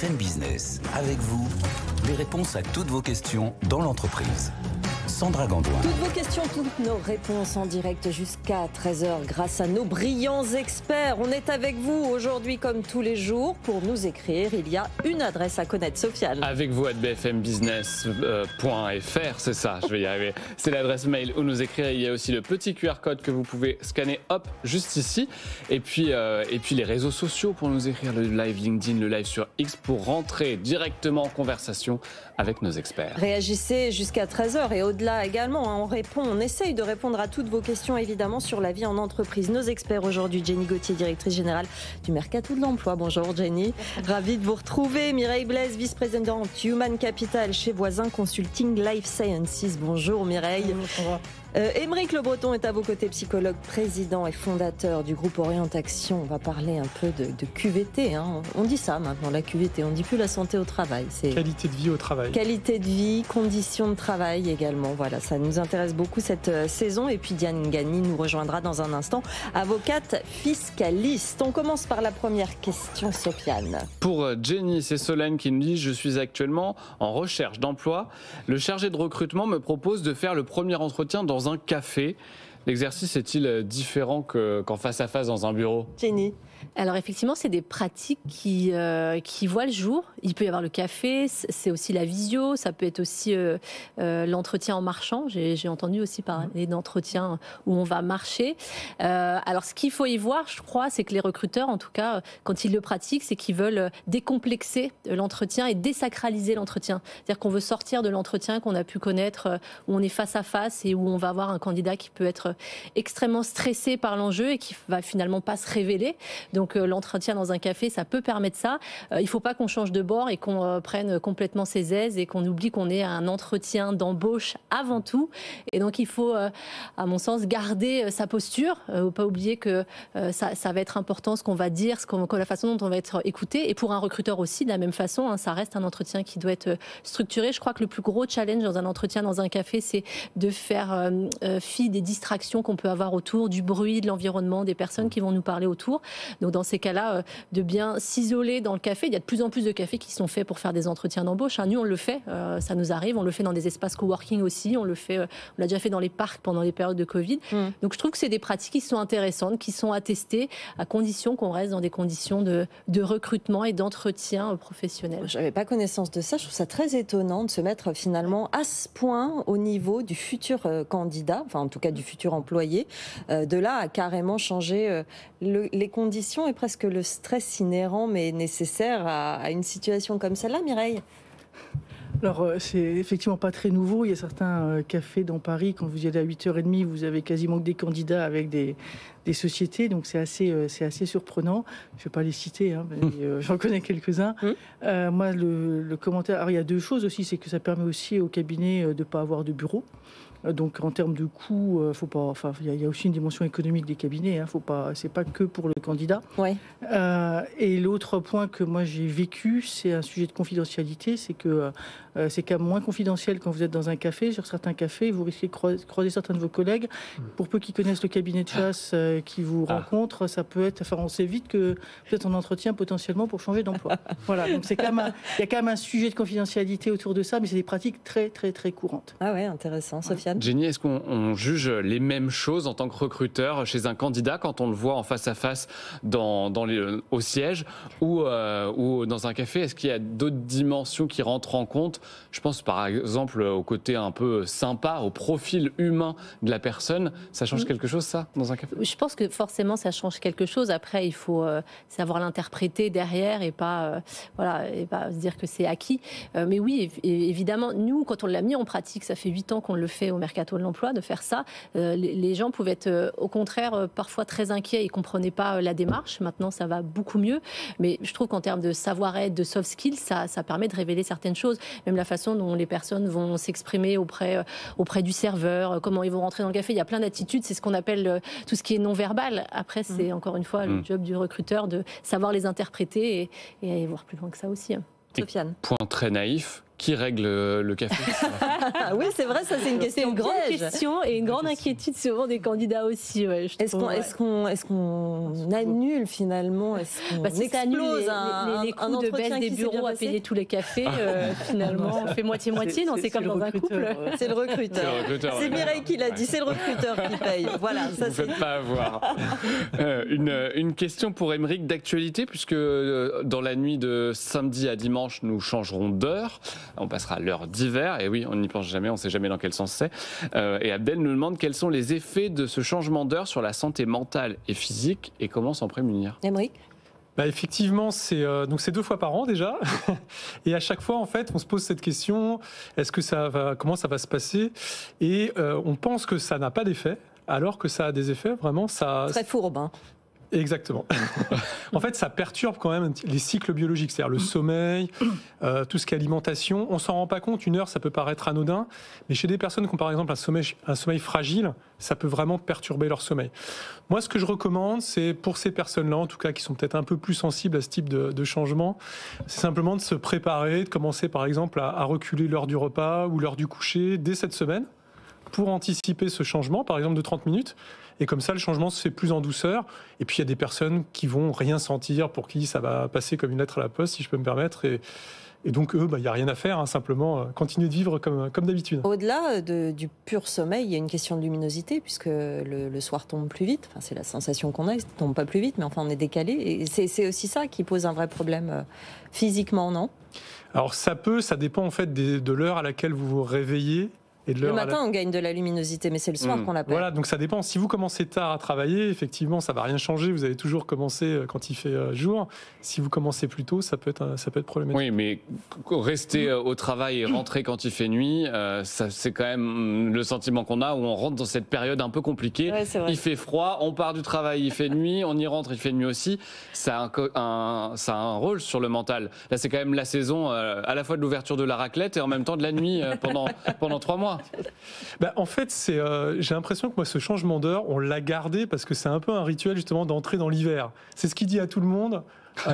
BFM Business. Avec vous, les réponses à toutes vos questions dans l'entreprise. Sandra Gandoin. Toutes vos questions, toutes nos réponses en direct jusqu'à 13h grâce à nos brillants experts. On est avec vous aujourd'hui comme tous les jours. Pour nous écrire, il y a une adresse à connaître. Sofiane. Avec vous à bfmbusiness.fr, c'est ça, je vais y arriver. C'est l'adresse mail où nous écrire. Il y a aussi le petit QR code que vous pouvez scanner, hop, juste ici. Et puis les réseaux sociaux pour nous écrire, le live LinkedIn, le live sur X pour rentrer directement en conversation avec nos experts. Réagissez jusqu'à 13h et au-delà également. On essaye de répondre à toutes vos questions évidemment sur la vie en entreprise. Nos experts aujourd'hui, Jenny Gauthier, directrice générale du Mercato de l'Emploi. Bonjour Jenny, ravie de vous retrouver. Mireille Blaise, vice-présidente Human Capital chez Voisin Consulting Life Sciences. Bonjour Mireille. Bonjour. Aymeric Le Breton est à vos côtés, psychologue, président et fondateur du groupe Orientation. On va parler un peu de QVT. On dit ça maintenant, la QVT. On ne dit plus la santé au travail. C'est qualité de vie au travail. Qualité de vie, conditions de travail également. Voilà, ça nous intéresse beaucoup cette saison. Et puis Diane Gagny nous rejoindra dans un instant, avocate fiscaliste. On commence par la première question, Sofiane. Pour Jenny, c'est Solène qui nous dit « Je suis actuellement en recherche d'emploi. Le chargé de recrutement me propose de faire le premier entretien dans un café. L'exercice est-il différent qu'en face à face dans un bureau ?» Jenny. Alors effectivement, c'est des pratiques qui voient le jour. Il peut y avoir le café, c'est aussi la visio, ça peut être aussi l'entretien en marchant. J'ai entendu aussi parler d'entretien où on va marcher. Alors ce qu'il faut y voir, je crois, c'est que les recruteurs, en tout cas, quand ils le pratiquent, c'est qu'ils veulent décomplexer l'entretien et désacraliser l'entretien. C'est-à-dire qu'on veut sortir de l'entretien qu'on a pu connaître, où on est face à face et où on va avoir un candidat qui peut être extrêmement stressé par l'enjeu et qui va finalement pas se révéler. Donc l'entretien dans un café, ça peut permettre ça. Il ne faut pas qu'on change de bord et qu'on prenne complètement ses aises et qu'on oublie qu'on est à un entretien d'embauche avant tout. Et donc il faut, à mon sens, garder sa posture. Pas oublier que ça va être important, ce qu'on va dire, la façon dont on va être écouté. Et pour un recruteur aussi, de la même façon, ça reste un entretien qui doit être structuré. Je crois que le plus gros challenge dans un entretien dans un café, c'est de faire fi des distractions qu'on peut avoir autour, du bruit, de l'environnement, des personnes qui vont nous parler autour. Donc dans ces cas-là, de bien s'isoler dans le café. Il y a de plus en plus de cafés qui sont faits pour faire des entretiens d'embauche. Nous, on le fait, ça nous arrive. On le fait dans des espaces coworking aussi. On l'a déjà fait dans les parcs pendant les périodes de Covid. Donc je trouve que c'est des pratiques qui sont intéressantes, qui sont à tester, à condition qu'on reste dans des conditions de recrutement et d'entretien professionnel. Je n'avais pas connaissance de ça. Je trouve ça très étonnant de se mettre finalement à ce point au niveau du futur candidat, enfin en tout cas du futur employé. De là à carrément changer les conditions et presque le stress inhérent mais nécessaire à une situation comme celle-là, Mireille. Alors, c'est effectivement pas très nouveau. Il y a certains cafés dans Paris, quand vous y allez à 8h30, vous avez quasiment que des candidats avec des sociétés. Donc, c'est assez surprenant. Je ne vais pas les citer, mais j'en connais quelques-uns. Moi, le commentaire... Alors, il y a deux choses aussi. C'est que ça permet aussi au cabinet de ne pas avoir de bureau. Donc en termes de coûts, faut pas. Enfin, il y a aussi une dimension économique des cabinets. Faut pas. C'est pas que pour le candidat. Ouais. Et l'autre point que moi j'ai vécu, c'est un sujet de confidentialité. C'est que c'est quand même moins confidentiel quand vous êtes dans un café. Sur certains cafés, vous risquez de croiser certains de vos collègues. Pour peu qu'ils connaissent le cabinet de chasse qui vous rencontre, ça peut être. Enfin, on sait vite que vous êtes en entretien potentiellement pour changer d'emploi. Voilà. Donc c'est quand même il y a quand même un sujet de confidentialité autour de ça, mais c'est des pratiques très très très courantes. Ah ouais, intéressant, Sofiane. Jenny, est-ce qu'on juge les mêmes choses en tant que recruteur chez un candidat quand on le voit en face à face au siège ou dans un café? Est-ce qu'il y a d'autres dimensions qui rentrent en compte? Je pense par exemple au côté un peu sympa, au profil humain de la personne. Ça change quelque chose, ça, dans un café? Je pense que forcément ça change quelque chose. Après, il faut savoir l'interpréter derrière et pas se dire que c'est acquis. Mais oui, évidemment, nous, quand on l'a mis en pratique, ça fait 8 ans qu'on le fait au Mercato de l'Emploi, de faire ça. Les gens pouvaient être au contraire parfois très inquiets, ils ne comprenaient pas la démarche. Maintenant, ça va beaucoup mieux. Mais je trouve qu'en termes de savoir-être, de soft skills, ça permet de révéler certaines choses. Même la façon dont les personnes vont s'exprimer auprès du serveur, comment ils vont rentrer dans le café. Il y a plein d'attitudes, c'est ce qu'on appelle tout ce qui est non-verbal. Après, c'est encore une fois le job du recruteur de savoir les interpréter et aller voir plus loin que ça aussi. Sofiane. Point très naïf, Qui règle le café? Oui, c'est vrai, ça c'est une C'est question une grande piège. question et une grande inquiétude souvent des candidats aussi. Ouais, je trouve, ouais. Est-ce qu'on annule finalement? Est-ce qu'on Si ça annule explose les un coûts de entretien baisse des qui s'est bien bureaux à passé? payer tous les cafés, finalement, on fait moitié-moitié. Non, c'est comme dans un couple. C'est le recruteur. C'est Mireille qui l'a dit, c'est le recruteur qui paye. Voilà, ça Vous c'est. ne faites pas avoir. Une question pour Aymeric d'actualité, puisque dans la nuit de samedi à dimanche, nous changerons d'heure. On passera à l'heure d'hiver. Et oui, on n'y pense jamais, on ne sait jamais dans quel sens c'est. Et Abdel nous demande quels sont les effets de ce changement d'heure sur la santé mentale et physique et comment s'en prémunir. Aymeric? Effectivement, c'est 2 fois par an déjà, et à chaque fois en fait, on se pose cette question comment ça va se passer, et on pense que ça n'a pas d'effet, alors que ça a des effets vraiment. Très fourbe. Hein. Exactement. En fait, ça perturbe quand même les cycles biologiques, c'est-à-dire le sommeil, tout ce qui est alimentation. On s'en rend pas compte, une heure, ça peut paraître anodin, mais chez des personnes qui ont par exemple un sommeil fragile, ça peut vraiment perturber leur sommeil. Moi, ce que je recommande, c'est pour ces personnes-là, en tout cas, qui sont peut-être un peu plus sensibles à ce type de changement, c'est simplement de se préparer, de commencer par exemple à reculer l'heure du repas ou l'heure du coucher dès cette semaine, pour anticiper ce changement, par exemple de 30 minutes. Et comme ça, le changement se fait plus en douceur. Et puis, il y a des personnes qui vont rien sentir, pour qui ça va passer comme une lettre à la poste, si je peux me permettre. Et donc, eux, il n'y a rien à faire, hein, simplement continuer de vivre comme d'habitude. Au-delà du pur sommeil, il y a une question de luminosité, puisque le soir tombe plus vite. Enfin, c'est la sensation qu'on a, il ne tombe pas plus vite, mais enfin, on est décalé. Et c'est aussi ça qui pose un vrai problème physiquement, non? Alors, ça dépend en fait de l'heure à laquelle vous vous réveillez. Et le matin, on gagne de la luminosité, mais c'est le soir qu'on la perd. Voilà, donc ça dépend. Si vous commencez tard à travailler, effectivement, ça va rien changer. Vous allez toujours commencer quand il fait jour. Si vous commencez plus tôt, ça peut être problématique. Oui, mais rester au travail et rentrer quand il fait nuit, c'est quand même le sentiment qu'on a, où on rentre dans cette période un peu compliquée. Ouais, il fait froid, on part du travail, il fait nuit, on y rentre, il fait nuit aussi. Ça a un rôle sur le mental. Là, c'est quand même la saison à la fois de l'ouverture de la raclette et en même temps de la nuit pendant 3 mois. En fait, j'ai l'impression que moi, ce changement d'heure, on l'a gardé parce que c'est un peu un rituel justement d'entrer dans l'hiver. C'est ce qu'il dit à tout le monde.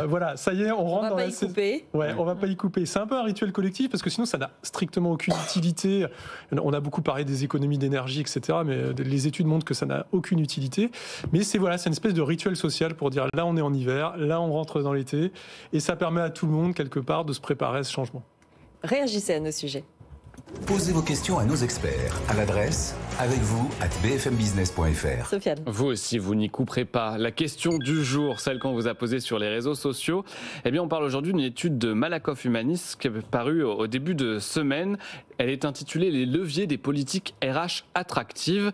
Voilà, ça y est, on rentre dans la saison. On va pas y couper. C'est un peu un rituel collectif parce que sinon, ça n'a strictement aucune utilité. On a beaucoup parlé des économies d'énergie, etc. Mais les études montrent que ça n'a aucune utilité. Mais c'est une espèce de rituel social pour dire là, on est en hiver, là, on rentre dans l'été, et ça permet à tout le monde quelque part de se préparer à ce changement. Réagissez à nos sujets. Posez vos questions à nos experts à l'adresse avecvous@bfmbusiness.fr. Sofiane. Vous aussi, vous n'y couperez pas. La question du jour, celle qu'on vous a posée sur les réseaux sociaux, on parle aujourd'hui d'une étude de Malakoff Humanis qui est parue au début de semaine. Elle est intitulée « Les leviers des politiques RH attractives ».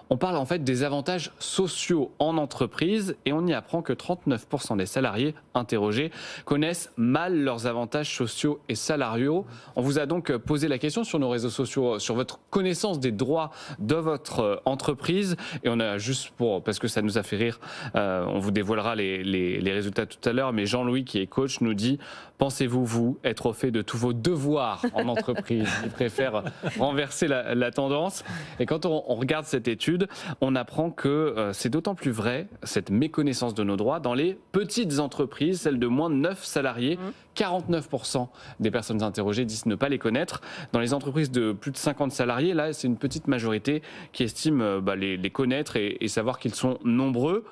On parle en fait des avantages sociaux en entreprise et on y apprend que 39% des salariés interrogés connaissent mal leurs avantages sociaux et salariaux. On vous a donc posé la question sur nos réseaux sociaux, sur votre connaissance des droits de votre entreprise. Et on a parce que ça nous a fait rire, on vous dévoilera les résultats tout à l'heure, mais Jean-Louis, qui est coach, nous dit « Pensez-vous, vous, être au fait de tous vos devoirs en entreprise ?» Il préfère renverser la tendance. Et quand on regarde cette étude, on apprend que c'est d'autant plus vrai, cette méconnaissance de nos droits, dans les petites entreprises, celles de moins de 9 salariés. 49% des personnes interrogées disent ne pas les connaître. Dans les entreprises de plus de 50 salariés, là, c'est une petite majorité qui estime les connaître et savoir qu'ils sont nombreux.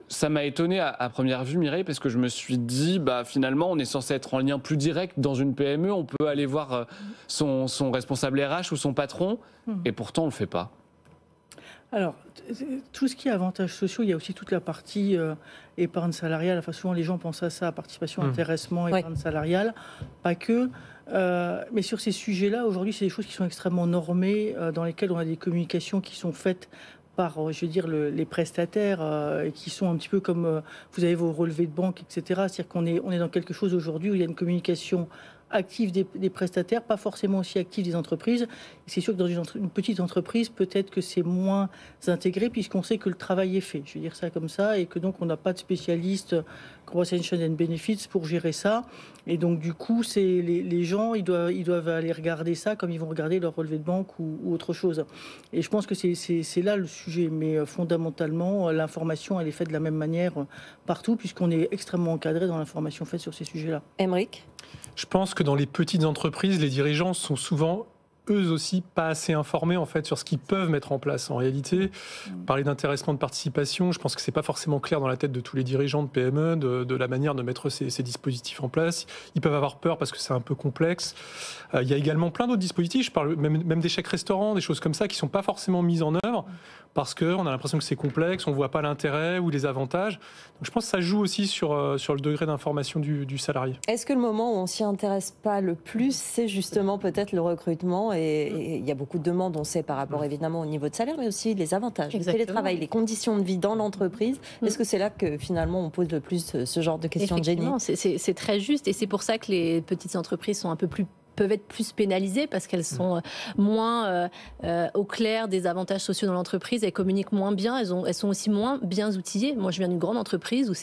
Ça m'a étonné à première vue, Mireille, parce que je me suis dit, finalement, on est censé être en lien plus direct dans une PME. On peut aller voir son responsable RH ou son patron, et pourtant, on ne le fait pas. Alors, tout ce qui est avantages sociaux, il y a aussi toute la partie épargne salariale. Enfin, souvent, les gens pensent à ça, participation, intéressement, épargne salariale. Pas que. Mais sur ces sujets-là, aujourd'hui, c'est des choses qui sont extrêmement normées, dans lesquelles on a des communications qui sont faites par, les prestataires, qui sont un petit peu comme, vous avez vos relevés de banque, etc. C'est-à-dire qu'on est dans quelque chose aujourd'hui où il y a une communication active des prestataires, pas forcément aussi active des entreprises. C'est sûr que dans une petite entreprise, peut-être que c'est moins intégré puisqu'on sait que le travail est fait. Je veux dire ça comme ça, et que donc on n'a pas de spécialistes compensation and benefits pour gérer ça. Et donc, du coup, les gens, ils doivent aller regarder ça comme ils vont regarder leur relevé de banque ou autre chose. Et je pense que c'est là le sujet. Mais fondamentalement, l'information, elle est faite de la même manière partout, puisqu'on est extrêmement encadré dans l'information faite sur ces sujets-là. Aymeric ? Je pense que dans les petites entreprises, les dirigeants sont souvent eux aussi pas assez informés en fait sur ce qu'ils peuvent mettre en place. En réalité, parler d'intéressement de participation, je pense que c'est pas forcément clair dans la tête de tous les dirigeants de PME de la manière de mettre ces dispositifs en place. Ils peuvent avoir peur parce que c'est un peu complexe. Il y a également plein d'autres dispositifs, je parle même des chèques restaurants, des choses comme ça qui sont pas forcément mises en œuvre parce qu'on a l'impression que c'est complexe, on voit pas l'intérêt ou les avantages. Donc je pense que ça joue aussi sur le degré d'information du salarié. Est-ce que le moment où on s'y intéresse pas le plus, c'est justement peut-être le recrutement ? Et il y a beaucoup de demandes, on sait, par rapport évidemment au niveau de salaire, mais aussi les avantages, le télétravail, les conditions de vie dans l'entreprise. Est-ce que c'est là que finalement on pose le plus ce genre de questions, Jenny ? C'est très juste, et c'est pour ça que les petites entreprises sont peuvent être plus pénalisées parce qu'elles sont moins au clair des avantages sociaux dans l'entreprise, elles communiquent moins bien, elles sont aussi moins bien outillées. Moi, je viens d'une grande entreprise où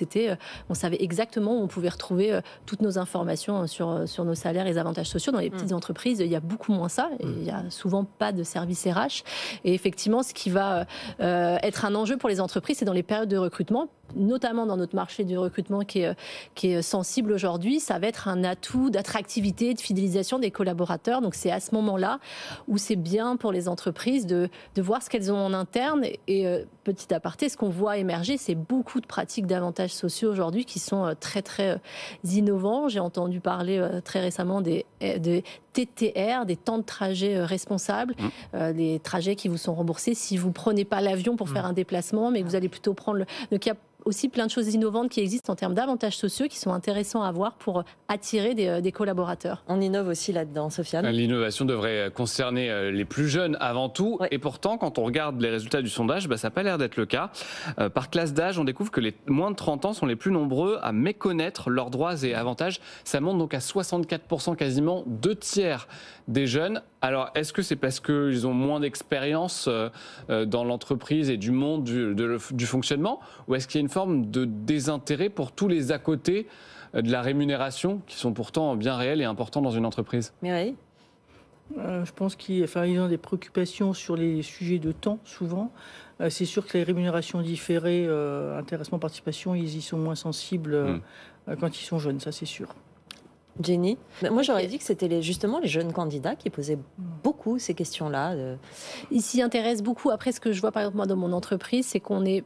on savait exactement où on pouvait retrouver toutes nos informations sur nos salaires et les avantages sociaux. Dans les petites entreprises, il y a beaucoup moins ça, et il n'y a souvent pas de service RH. Et effectivement, ce qui va être un enjeu pour les entreprises, c'est dans les périodes de recrutement, notamment dans notre marché du recrutement qui est sensible aujourd'hui, ça va être un atout d'attractivité, de fidélisation des collaborateurs. Donc c'est à ce moment-là où c'est bien pour les entreprises de voir ce qu'elles ont en interne. Et petit aparté, ce qu'on voit émerger, c'est beaucoup de pratiques d'avantages sociaux aujourd'hui qui sont très très innovants. J'ai entendu parler très récemment des TTR, des temps de trajet responsables, des trajets qui vous sont remboursés si vous prenez pas l'avion pour faire un déplacement, mais que vous allez plutôt prendre Donc il y a aussi plein de choses innovantes qui existent en termes d'avantages sociaux qui sont intéressants à voir pour attirer des collaborateurs. On innove aussi là-dedans, Sofiane. L'innovation devrait concerner les plus jeunes avant tout. Ouais. Et pourtant, quand on regarde les résultats du sondage, ça n'a pas l'air d'être le cas. Par classe d'âge, on découvre que les moins de 30 ans sont les plus nombreux à méconnaître leurs droits et avantages. Ça monte donc à 64%, quasiment 2/3 des jeunes. Alors, est-ce que c'est parce qu'ils ont moins d'expérience dans l'entreprise et du monde du fonctionnement, ou est-ce qu'il y a une forme de désintérêt pour tous les à côté de la rémunération qui sont pourtant bien réels et importants dans une entreprise ? Mireille ? Je pense qu'ils ont des préoccupations sur les sujets de temps, souvent. C'est sûr que les rémunérations différées, intéressement, participation, ils y sont moins sensibles quand ils sont jeunes, ça c'est sûr. Jenny ? Moi, j'aurais dit que c'était justement les jeunes candidats qui posaient beaucoup ces questions-là. Ils s'y intéressent beaucoup. Après, ce que je vois, par exemple, moi, dans mon entreprise, c'est qu'on est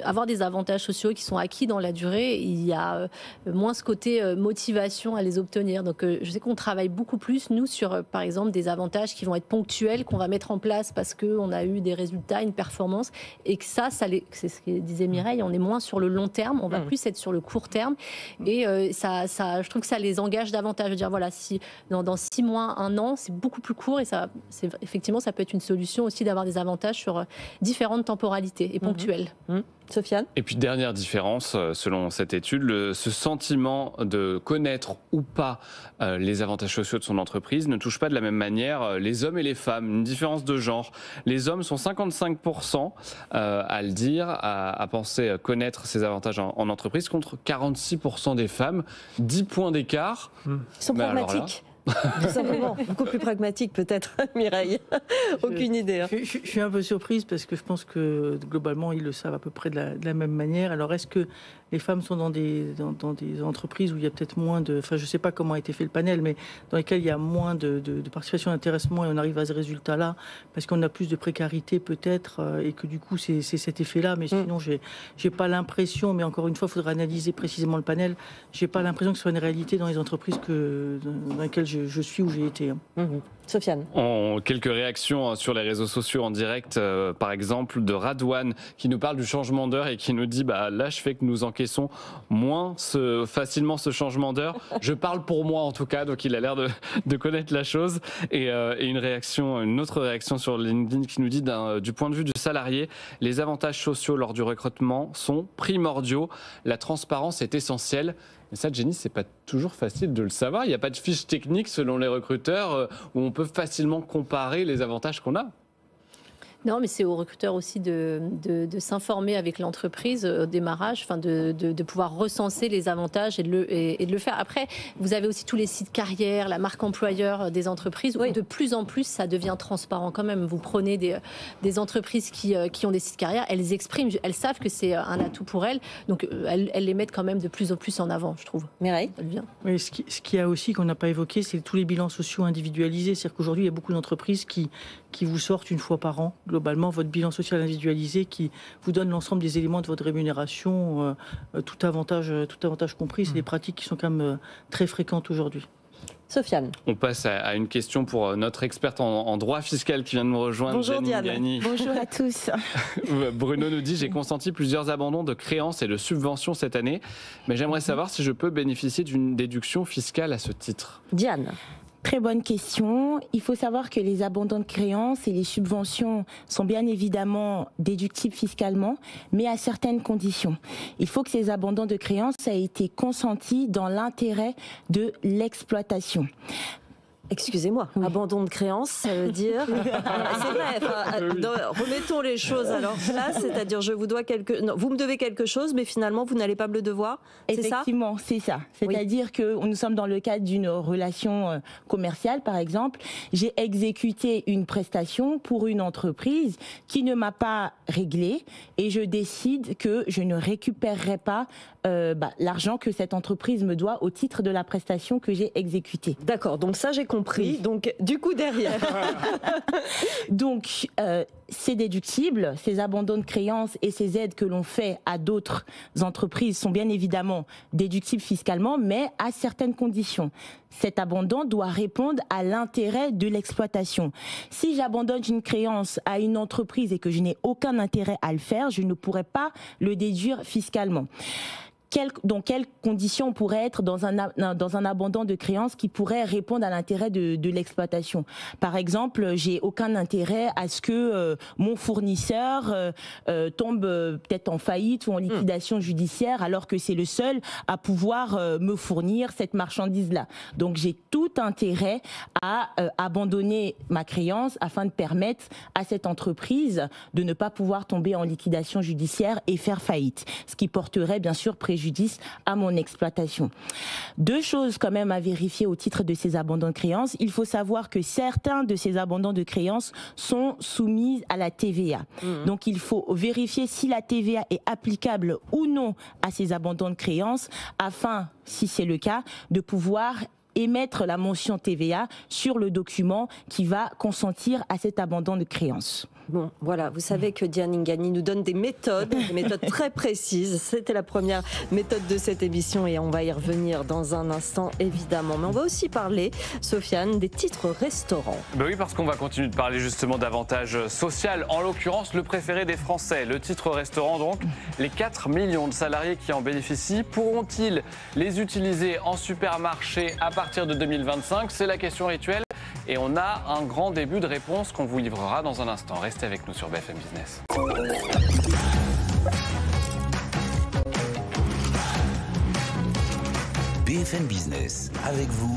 avoir des avantages sociaux qui sont acquis dans la durée. Il y a moins ce côté motivation à les obtenir. Donc, je sais qu'on travaille beaucoup plus, nous, sur, par exemple, des avantages qui vont être ponctuels, qu'on va mettre en place parce qu'on a eu des résultats, une performance. Et que c'est ce que disait Mireille, on est moins sur le long terme, on va plus être sur le court terme. Et je trouve que ça les engage davantage. Je veux dire, voilà, si dans 6 mois, 1 an, c'est beaucoup plus court, et effectivement, ça peut être une solution aussi d'avoir des avantages sur différentes temporalités et ponctuelles. Sofiane ? Et puis, dernière différence, selon cette étude, ce sentiment de connaître ou pas les avantages sociaux de son entreprise ne touche pas de la même manière les hommes et les femmes. Une différence de genre. Les hommes sont 55% à le dire, à penser connaître ces avantages en entreprise, contre 46% des femmes. 10 points d'écart. Ils sont pragmatiques. Tout simplement, beaucoup plus pragmatique peut-être, Mireille. Aucune idée. Hein. Je suis un peu surprise parce que je pense que globalement ils le savent à peu près de la même manière. Alors est-ce que les femmes sont dans des entreprises où il y a peut-être moins de... Enfin, je ne sais pas comment a été fait le panel, mais dans lesquelles il y a moins de participation d'intéressement, et on arrive à ce résultat-là parce qu'on a plus de précarité peut-être, et que du coup c'est cet effet-là. Mais sinon, j'ai pas l'impression, mais encore une fois, il faudra analyser précisément le panel, j'ai pas l'impression que ce soit une réalité dans les entreprises dans lesquelles je suis ou j'ai été. Sofiane. Quelques réactions sur les réseaux sociaux en direct, par exemple de Radouane qui nous parle du changement d'heure et qui nous dit l'âge fait que nous encaissons moins facilement ce changement d'heure. Je parle pour moi en tout cas, donc il a l'air de connaître la chose. Et une autre réaction sur LinkedIn qui nous dit du point de vue du salarié, les avantages sociaux lors du recrutement sont primordiaux. La transparence est essentielle. Mais ça, Jenny, c'est pas toujours facile de le savoir. Il n'y a pas de fiche technique selon les recruteurs où on peut facilement comparer les avantages qu'on a. Non, mais c'est aux recruteurs aussi de s'informer avec l'entreprise au démarrage, enfin de pouvoir recenser les avantages et de le faire. Après, vous avez aussi tous les sites carrières, la marque employeur des entreprises, où de plus en plus ça devient transparent quand même. Vous prenez des entreprises qui ont des sites carrières, elles expriment, elles savent que c'est un atout pour elles, donc elles les mettent quand même de plus en plus en avant, je trouve. Mireille ? Oui, ce qu'il y a aussi qu'on n'a pas évoqué, c'est tous les bilans sociaux individualisés. C'est-à-dire qu'aujourd'hui, il y a beaucoup d'entreprises qui vous sortent une fois par an, globalement, votre bilan social individualisé qui vous donne l'ensemble des éléments de votre rémunération, tout avantage compris. C'est des pratiques qui sont quand même très fréquentes aujourd'hui. Sofiane. On passe à une question pour notre experte en droit fiscal qui vient de nous rejoindre. Bonjour Diane. Gani. Bonjour à tous. Bruno nous dit: j'ai consenti plusieurs abandons de créances et de subventions cette année, mais j'aimerais savoir si je peux bénéficier d'une déduction fiscale à ce titre. Diane. Très bonne question. Il faut savoir que les abandons de créances et les subventions sont bien évidemment déductibles fiscalement, mais à certaines conditions. Il faut que ces abandons de créances aient été consentis dans l'intérêt de l'exploitation. Excusez-moi, abandon de créance, ça veut dire... c'est vrai, remettons les choses à leur place, c'est-à-dire vous me devez quelque chose, mais finalement vous n'allez pas me le devoir, c'est ça ? Effectivement, c'est ça. C'est-à-dire que nous sommes dans le cadre d'une relation commerciale, par exemple. J'ai exécuté une prestation pour une entreprise qui ne m'a pas réglé et je décide que je ne récupérerai pas l'argent que cette entreprise me doit au titre de la prestation que j'ai exécutée. D'accord, donc ça j'ai compris. Oui. Donc du coup derrière. Donc c'est déductible, ces abandons de créances et ces aides que l'on fait à d'autres entreprises sont bien évidemment déductibles fiscalement, mais à certaines conditions. Cet abandon doit répondre à l'intérêt de l'exploitation. Si j'abandonne une créance à une entreprise et que je n'ai aucun intérêt à le faire, je ne pourrais pas le déduire fiscalement. Dans quelles conditions on pourrait être dans un abandon de créance qui pourrait répondre à l'intérêt de l'exploitation. Par exemple, j'ai aucun intérêt à ce que mon fournisseur tombe peut-être en faillite ou en liquidation judiciaire alors que c'est le seul à pouvoir me fournir cette marchandise-là. Donc j'ai tout intérêt à abandonner ma créance afin de permettre à cette entreprise de ne pas pouvoir tomber en liquidation judiciaire et faire faillite. Ce qui porterait bien sûr préjudice à mon exploitation. Deux choses quand même à vérifier au titre de ces abandons de créances. Il faut savoir que certains de ces abandons de créances sont soumis à la TVA. Donc il faut vérifier si la TVA est applicable ou non à ces abandons de créances afin, si c'est le cas, de pouvoir émettre la mention TVA sur le document qui va consentir à cet abandon de créance. Bon, voilà, vous savez que Diane Ngani nous donne des méthodes très précises. C'était la première méthode de cette émission et on va y revenir dans un instant, évidemment. Mais on va aussi parler, Sofiane, des titres restaurants. Ben oui, parce qu'on va continuer de parler justement d'avantages sociaux, en l'occurrence le préféré des Français, le titre restaurant donc. Les 4 millions de salariés qui en bénéficient, pourront-ils les utiliser en supermarché à partir de 2025 ? C'est la question rituelle. Et on a un grand début de réponse qu'on vous livrera dans un instant. Restez avec nous sur BFM Business. BFM Business, avec vous,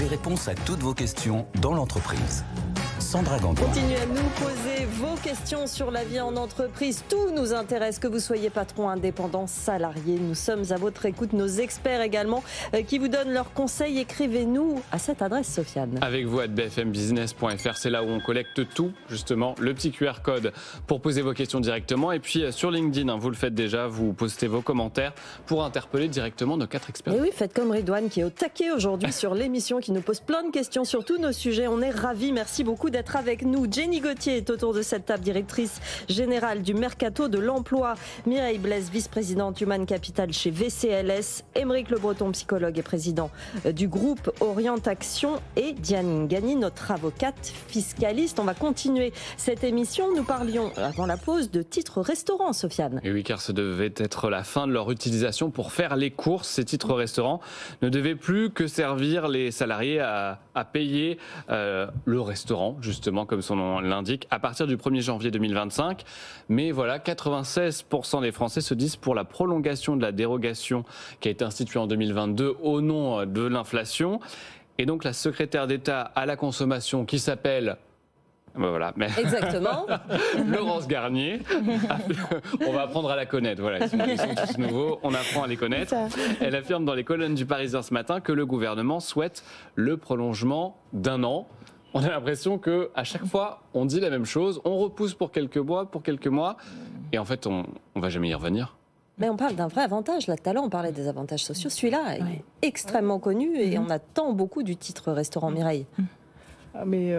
les réponses à toutes vos questions dans l'entreprise. Sandra Gandoin. Continuez à nous poser vos questions sur la vie en entreprise. Tout nous intéresse, que vous soyez patron, indépendant, salarié. Nous sommes à votre écoute, nos experts également qui vous donnent leurs conseils. Écrivez-nous à cette adresse, Sofiane. Avec vous à bfmbusiness.fr, c'est là où on collecte tout, justement, le petit QR code pour poser vos questions directement. Et puis sur LinkedIn, vous le faites déjà, vous postez vos commentaires pour interpeller directement nos 4 experts. Et oui, faites comme Ridouane qui est au taquet aujourd'hui sur l'émission, qui nous pose plein de questions sur tous nos sujets. On est ravis, merci beaucoup d'être avec nous. Jenny Gauthier est autour de cette table, directrice générale du Mercato de l'Emploi. Mireille Blaise, vice-présidente Human Capital chez VCLS. Aymeric Le Breton, psychologue et président du groupe Orient Action. Et Diane Ngani, notre avocate fiscaliste. On va continuer cette émission. Nous parlions avant la pause de titres restaurants, Sofiane. Et oui, car ce devait être la fin de leur utilisation pour faire les courses. Ces titres restaurants ne devaient plus que servir les salariés à payer le restaurant, justement, comme son nom l'indique, à partir du 1er janvier 2025. Mais voilà, 96% des Français se disent pour la prolongation de la dérogation qui a été instituée en 2022 au nom de l'inflation. Et donc la secrétaire d'État à la consommation qui s'appelle Ben voilà. Mais Exactement. Laurence Garnier, on va apprendre à la connaître. Voilà, ils sont tous nouveaux, on apprend à les connaître. Elle affirme dans les colonnes du Parisien ce matin que le gouvernement souhaite le prolongement d'1 an. On a l'impression qu'à chaque fois, on dit la même chose, on repousse pour quelques mois, et en fait, on ne va jamais y revenir. Mais on parle d'un vrai avantage. Là, tout à l'heure, on parlait des avantages sociaux. Celui-là est extrêmement connu et on attend beaucoup du titre restaurant, Mireille. Mais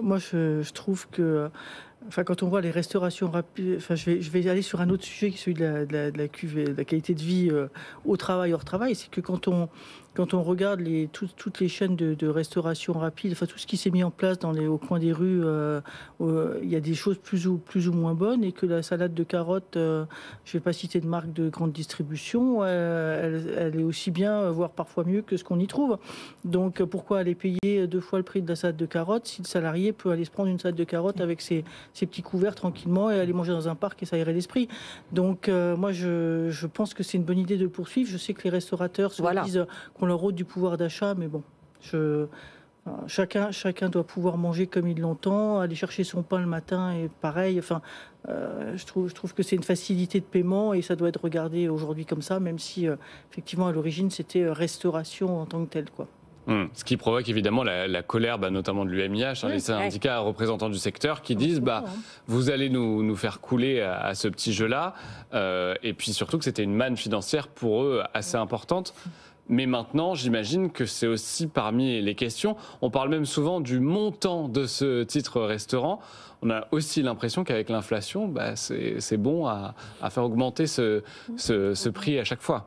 moi je trouve que quand on voit les restaurations rapides, je vais aller sur un autre sujet qui est celui de la QV, de la qualité de vie au travail, hors travail. C'est que quand on regarde toutes les chaînes de restauration rapide, tout ce qui s'est mis en place au coin des rues, il y a des choses plus ou moins bonnes, et que la salade de carottes, je ne vais pas citer de marque de grande distribution, elle est aussi bien, voire parfois mieux que ce qu'on y trouve. Donc pourquoi aller payer 2 fois le prix de la salade de carottes si le salarié peut aller se prendre une salade de carottes avec ses petits couverts tranquillement et aller manger dans un parc et s'aérer l'esprit. Donc moi je pense que c'est une bonne idée de poursuivre. Je sais que les restaurateurs se disent qu'on leur ôte du pouvoir d'achat, mais bon, chacun doit pouvoir manger comme il l'entend, aller chercher son pain le matin et pareil. Je trouve que c'est une facilité de paiement et ça doit être regardé aujourd'hui comme ça, même si effectivement à l'origine c'était restauration en tant que telle, quoi. Ce qui provoque évidemment la colère, notamment de l'UMIH, les syndicats représentants du secteur qui disent vous allez nous faire couler à ce petit jeu-là, et puis surtout que c'était une manne financière pour eux assez importante. Mais maintenant, j'imagine que c'est aussi parmi les questions. On parle même souvent du montant de ce titre restaurant. On a aussi l'impression qu'avec l'inflation, c'est bon à faire augmenter ce prix à chaque fois.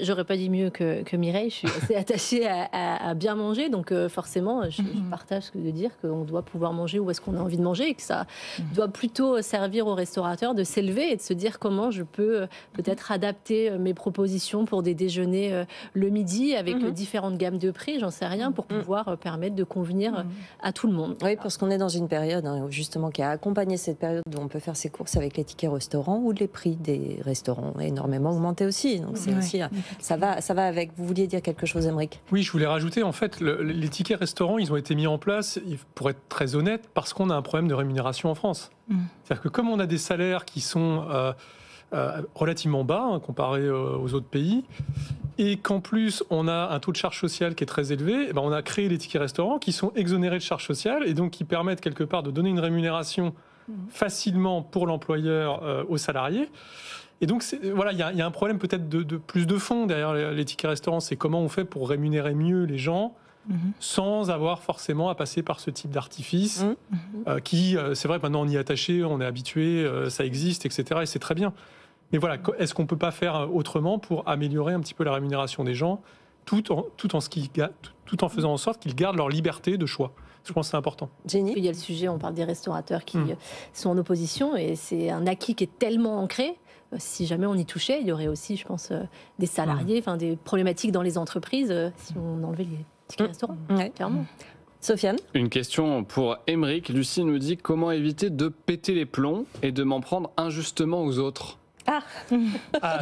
J'aurais pas dit mieux que Mireille. Je suis assez attachée à bien manger, donc forcément, je partage ce que de dire qu'on doit pouvoir manger où est-ce qu'on a envie de manger, et que ça doit plutôt servir aux restaurateurs de s'élever et de se dire comment je peux peut-être adapter mes propositions pour des déjeuners le midi avec différentes gammes de prix, j'en sais rien, pour pouvoir permettre de convenir à tout le monde. Oui, parce qu'on est dans une période justement qui a accompagné cette période où on peut faire ses courses avec les tickets restaurants, où les prix des restaurants ont énormément augmenté aussi. Donc c'est aussi ça va avec. Vous vouliez dire quelque chose, Aymeric ? Oui, je voulais rajouter, en fait, les tickets restaurants, ils ont été mis en place, pour être très honnête, parce qu'on a un problème de rémunération en France. C'est-à-dire que comme on a des salaires qui sont relativement bas, comparés aux autres pays, et qu'en plus on a un taux de charge sociale qui est très élevé, on a créé les tickets restaurants qui sont exonérés de charges sociales et donc qui permettent quelque part de donner une rémunération facilement pour l'employeur aux salariés. Et donc, il y a un problème peut-être de plus de fond derrière les tickets restaurants. C'est comment on fait pour rémunérer mieux les gens sans avoir forcément à passer par ce type d'artifice qui, c'est vrai, maintenant on y est attaché, on est habitué, ça existe, etc. Et c'est très bien. Mais voilà, est-ce qu'on ne peut pas faire autrement pour améliorer un petit peu la rémunération des gens tout en faisant en sorte qu'ils gardent leur liberté de choix ? Je pense que c'est important. Jenny ? Il y a le sujet, on parle des restaurateurs qui sont en opposition, et c'est un acquis qui est tellement ancré. Si jamais on y touchait, il y aurait aussi, je pense, des salariés, des problématiques dans les entreprises si on enlevait les tickets restaurants, clairement. Sofiane ? Une question pour Aymeric. Lucie nous dit comment éviter de péter les plombs et de m'en prendre injustement aux autres.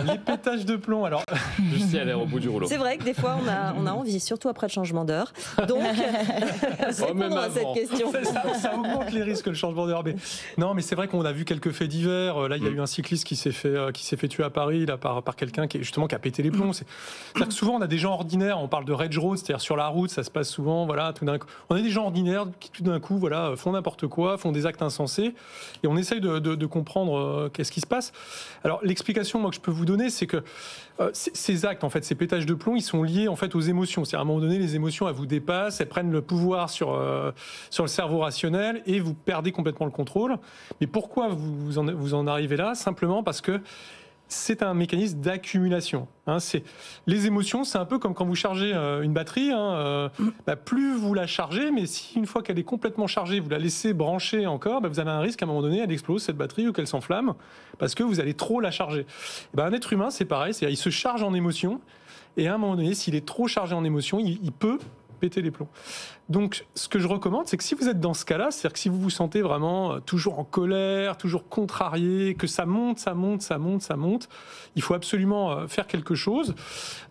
Les pétages de plomb, alors. Lucie, elle est au bout du rouleau. C'est vrai que des fois, on a envie, surtout après le changement d'heure. Donc, répondre à cette question. Ça augmente les risques, le changement d'heure. Non, mais c'est vrai qu'on a vu quelques faits divers. Là, il y a eu un cycliste qui s'est fait tuer à Paris là, par quelqu'un qui a pété les plombs. C'est-à-dire que souvent, on a des gens ordinaires. On parle de rage road, c'est-à-dire sur la route, ça se passe souvent. Voilà, tout d'un coup, on a des gens ordinaires qui, tout d'un coup, font n'importe quoi, font des actes insensés. Et on essaye de comprendre qu'est-ce qui se passe. Alors, l'explication que je peux vous donner, c'est que ces actes, en fait, ces pétages de plomb, ils sont liés en fait aux émotions. C'est-à-dire, à un moment donné, les émotions, elles vous dépassent, elles prennent le pouvoir sur le cerveau rationnel et vous perdez complètement le contrôle. Mais pourquoi vous en arrivez là ? Simplement parce que c'est un mécanisme d'accumulation. Les émotions, c'est un peu comme quand vous chargez une batterie. Plus vous la chargez, mais si une fois qu'elle est complètement chargée, vous la laissez brancher encore, vous avez un risque à un moment donné, elle explose cette batterie ou qu'elle s'enflamme parce que vous allez trop la charger. Un être humain, c'est pareil, c'est-à-dire il se charge en émotions et à un moment donné, s'il est trop chargé en émotions, il peut péter les plombs. Donc, ce que je recommande, c'est que si vous êtes dans ce cas-là, c'est-à-dire que si vous vous sentez vraiment toujours en colère, toujours contrarié, que ça monte, il faut absolument faire quelque chose.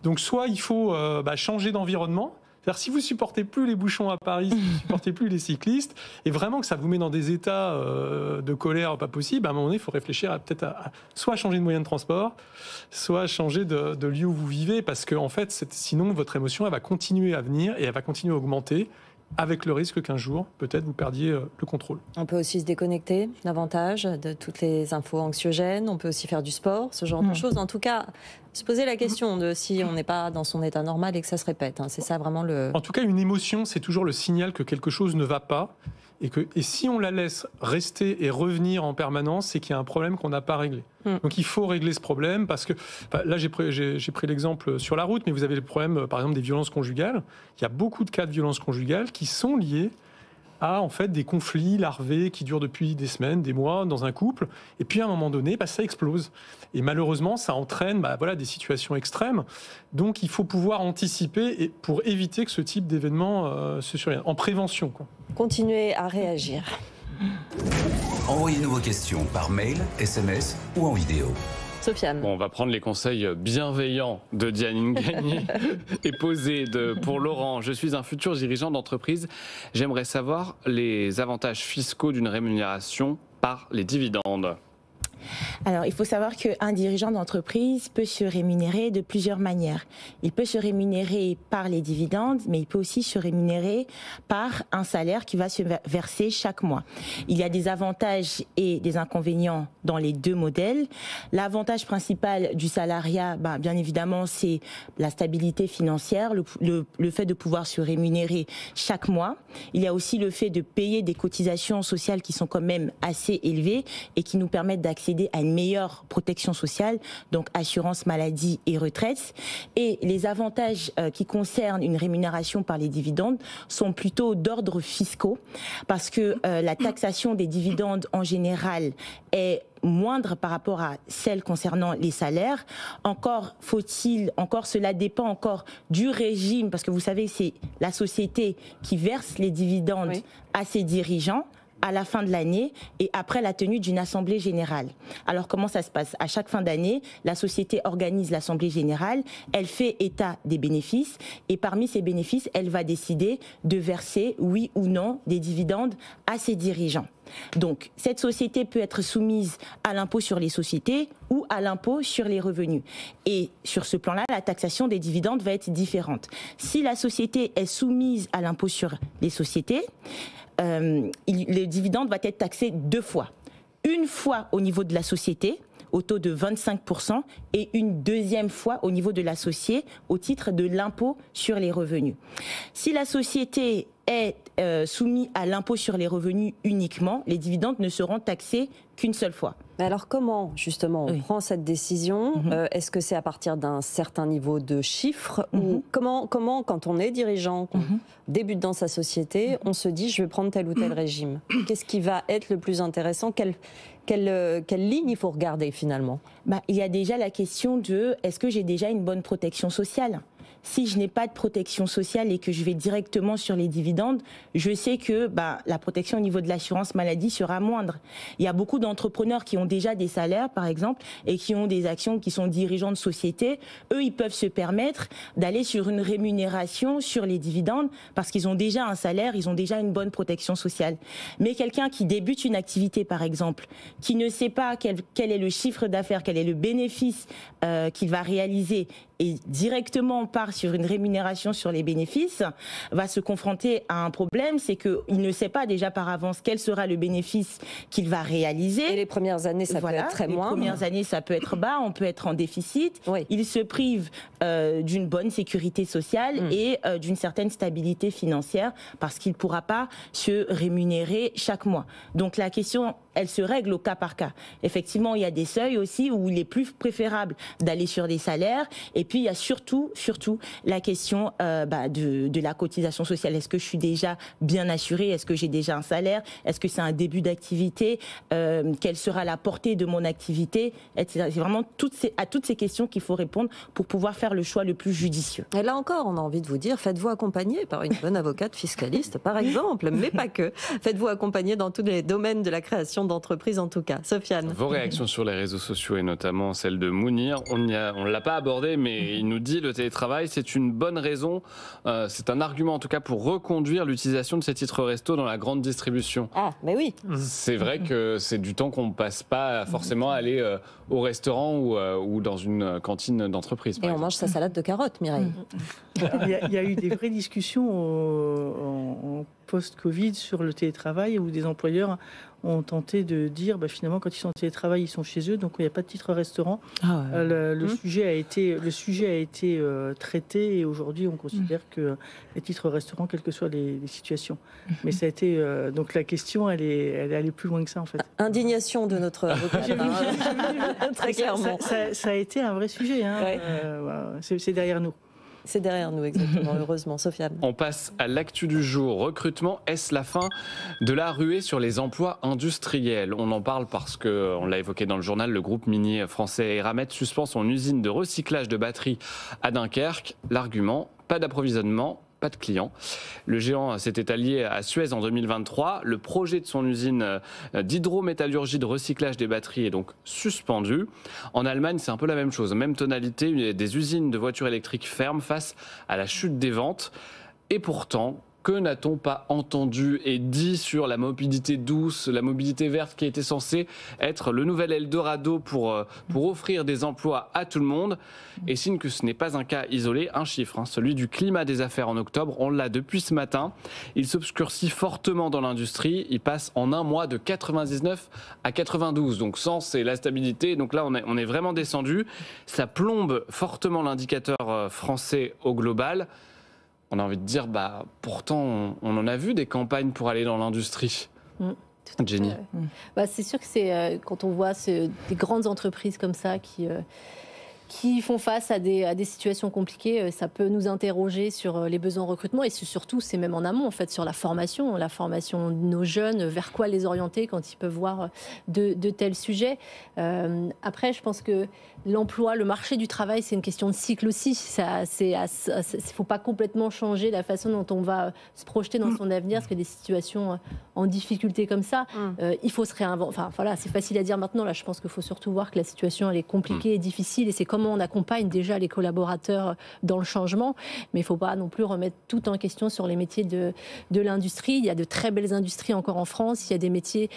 Donc, soit il faut changer d'environnement, C'est-à-dire, si vous supportez plus les bouchons à Paris, si vous supportez plus les cyclistes, et vraiment que ça vous met dans des états de colère pas possible, à un moment donné, il faut réfléchir à peut-être soit changer de moyen de transport, soit changer de lieu où vous vivez, parce que en fait, sinon, votre émotion, elle va continuer à venir et elle va continuer à augmenter, avec le risque qu'un jour, peut-être, vous perdiez le contrôle. On peut aussi se déconnecter davantage de toutes les infos anxiogènes. On peut aussi faire du sport, ce genre de choses. En tout cas, se poser la question de si on n'est pas dans son état normal et que ça se répète. C'est ça vraiment le... En tout cas, une émotion, c'est toujours le signal que quelque chose ne va pas. Et si on la laisse rester et revenir en permanence, c'est qu'il y a un problème qu'on n'a pas réglé. Donc il faut régler ce problème parce que, là j'ai pris l'exemple sur la route, mais vous avez le problème par exemple des violences conjugales. Il y a beaucoup de cas de violences conjugales qui sont liés à en fait des conflits larvés qui durent depuis des semaines, des mois dans un couple, et puis à un moment donné, ça explose. Et malheureusement, ça entraîne des situations extrêmes. Donc il faut pouvoir anticiper pour éviter que ce type d'événement se survienne, en prévention, quoi. Continuez à réagir. Envoyez-nous vos questions par mail, SMS ou en vidéo. Sofiane. Bon, on va prendre les conseils bienveillants de Diane Gagné et poser pour Laurent. Je suis un futur dirigeant d'entreprise. J'aimerais savoir les avantages fiscaux d'une rémunération par les dividendes. Alors, il faut savoir qu'un dirigeant d'entreprise peut se rémunérer de plusieurs manières. Il peut se rémunérer par les dividendes, mais il peut aussi se rémunérer par un salaire qui va se verser chaque mois. Il y a des avantages et des inconvénients dans les deux modèles. L'avantage principal du salariat, bien évidemment, c'est la stabilité financière, le fait de pouvoir se rémunérer chaque mois. Il y a aussi le fait de payer des cotisations sociales qui sont quand même assez élevées et qui nous permettent d'accéder à une meilleure protection sociale, donc assurance maladie et retraite. Et les avantages qui concernent une rémunération par les dividendes sont plutôt d'ordre fiscaux, parce que la taxation des dividendes en général est moindre par rapport à celle concernant les salaires. Encore cela dépend encore du régime, parce que vous savez, c'est la société qui verse les dividendes à ses dirigeants à la fin de l'année et après la tenue d'une assemblée générale. Alors comment ça se passe ? À chaque fin d'année, la société organise l'assemblée générale, elle fait état des bénéfices et parmi ces bénéfices, elle va décider de verser oui ou non des dividendes à ses dirigeants. Donc, cette société peut être soumise à l'impôt sur les sociétés ou à l'impôt sur les revenus. Et sur ce plan-là, la taxation des dividendes va être différente. Si la société est soumise à l'impôt sur les sociétés, le dividende va être taxé deux fois. Une fois au niveau de la société, au taux de 25%, et une deuxième fois au niveau de l'associé, au titre de l'impôt sur les revenus. Si la société est soumise à l'impôt sur les revenus uniquement, les dividendes ne seront taxés qu'une seule fois. Mais alors comment, justement, on prend cette décision ? Est-ce que c'est à partir d'un certain niveau de chiffres ou comment, quand on est dirigeant, qu'on débute dans sa société, on se dit je vais prendre tel ou tel régime ? Qu'est-ce qui va être le plus intéressant ? Quelle ligne il faut regarder finalement ? Il y a déjà la question de est-ce que j'ai déjà une bonne protection sociale ? Si je n'ai pas de protection sociale et que je vais directement sur les dividendes, je sais que la protection au niveau de l'assurance maladie sera moindre. Il y a beaucoup d'entrepreneurs qui ont déjà des salaires, par exemple, et qui ont des actions, qui sont dirigeants de sociétés. Eux, ils peuvent se permettre d'aller sur une rémunération sur les dividendes parce qu'ils ont déjà un salaire, ils ont déjà une bonne protection sociale. Mais quelqu'un qui débute une activité, par exemple, qui ne sait pas quel est le chiffre d'affaires, quel est le bénéfice qu'il va réaliser, et directement part sur une rémunération sur les bénéfices, va se confronter à un problème, c'est qu'il ne sait pas déjà par avance quel sera le bénéfice qu'il va réaliser. Et les premières années, ça peut être très moins. Les premières années, ça peut être bas, on peut être en déficit. Oui. Il se prive d'une bonne sécurité sociale et d'une certaine stabilité financière parce qu'il ne pourra pas se rémunérer chaque mois. Donc la question, elle se règle au cas par cas. Effectivement, il y a des seuils aussi où il est plus préférable d'aller sur des salaires. Et puis, il y a surtout la question de la cotisation sociale. Est-ce que je suis déjà bien assurée ? Est-ce que j'ai déjà un salaire ? Est-ce que c'est un début d'activité ? Quelle sera la portée de mon activité ? Etc. C'est vraiment à toutes ces questions qu'il faut répondre pour pouvoir faire le choix le plus judicieux. Et là encore, on a envie de vous dire, faites-vous accompagner par une bonne avocate fiscaliste, par exemple, mais pas que. Faites-vous accompagner dans tous les domaines de la création d'entreprise en tout cas. Sofiane. Vos réactions sur les réseaux sociaux et notamment celle de Mounir, on ne l'a pas abordé, mais il nous dit le télétravail, c'est une bonne raison, c'est un argument en tout cas pour reconduire l'utilisation de ces titres resto dans la grande distribution. Ah, mais oui. C'est vrai que c'est du temps qu'on ne passe pas forcément à aller au restaurant ou dans une cantine d'entreprise. Et on mange sa salade de carottes, Mireille. Il y a eu des vraies discussions en post-Covid sur le télétravail où des employeurs ont tenté de dire finalement quand ils sont en télétravail ils sont chez eux donc il n'y a pas de titre restaurant. Le sujet a été traité et aujourd'hui on considère que les titres restaurants quelles que soient les situations. Mais ça a été donc la question elle est allée plus loin que ça en fait. Indignation de notre avocat. Très clairement. Ça a été un vrai sujet. Ouais. C'est derrière nous. C'est derrière nous, exactement, heureusement. Sofiane. On passe à l'actu du jour. Recrutement, est-ce la fin de la ruée sur les emplois industriels? On en parle parce que, on l'a évoqué dans le journal, le groupe minier français Eramet suspend son usine de recyclage de batteries à Dunkerque. L'argument, pas d'approvisionnement, pas de clients. Le géant s'était allié à Suez en 2023. Le projet de son usine d'hydrométallurgie de recyclage des batteries est donc suspendu. En Allemagne, c'est un peu la même chose. Même tonalité, des usines de voitures électriques ferment face à la chute des ventes. Et pourtant, que n'a-t-on pas entendu et dit sur la mobilité douce, la mobilité verte qui était censée être le nouvel Eldorado pour offrir des emplois à tout le monde? Et signe que ce n'est pas un cas isolé, un chiffre, celui du climat des affaires en octobre, on l'a depuis ce matin. Il s'obscurcit fortement dans l'industrie, il passe en un mois de 99 à 92, donc 100 c'est la stabilité, donc là on est vraiment descendu. Ça plombe fortement l'indicateur français au global. On a envie de dire, pourtant, on en a vu des campagnes pour aller dans l'industrie. Jenny. C'est sûr que c'est quand on voit des grandes entreprises comme ça qui font face à des situations compliquées, ça peut nous interroger sur les besoins en recrutement et surtout, c'est même en amont, en fait, sur la formation de nos jeunes, vers quoi les orienter quand ils peuvent voir de tels sujets. Après, je pense que l'emploi, le marché du travail, c'est une question de cycle aussi. Il ne faut pas complètement changer la façon dont on va se projeter dans son avenir, parce que des situations en difficulté comme ça, il faut se réinventer. Enfin, voilà, c'est facile à dire maintenant. Là, je pense qu'il faut surtout voir que la situation, elle est compliquée et difficile, et c'est comment on accompagne déjà les collaborateurs dans le changement. Mais il ne faut pas non plus remettre tout en question sur les métiers de l'industrie. Il y a de très belles industries encore en France. Il y a des métiers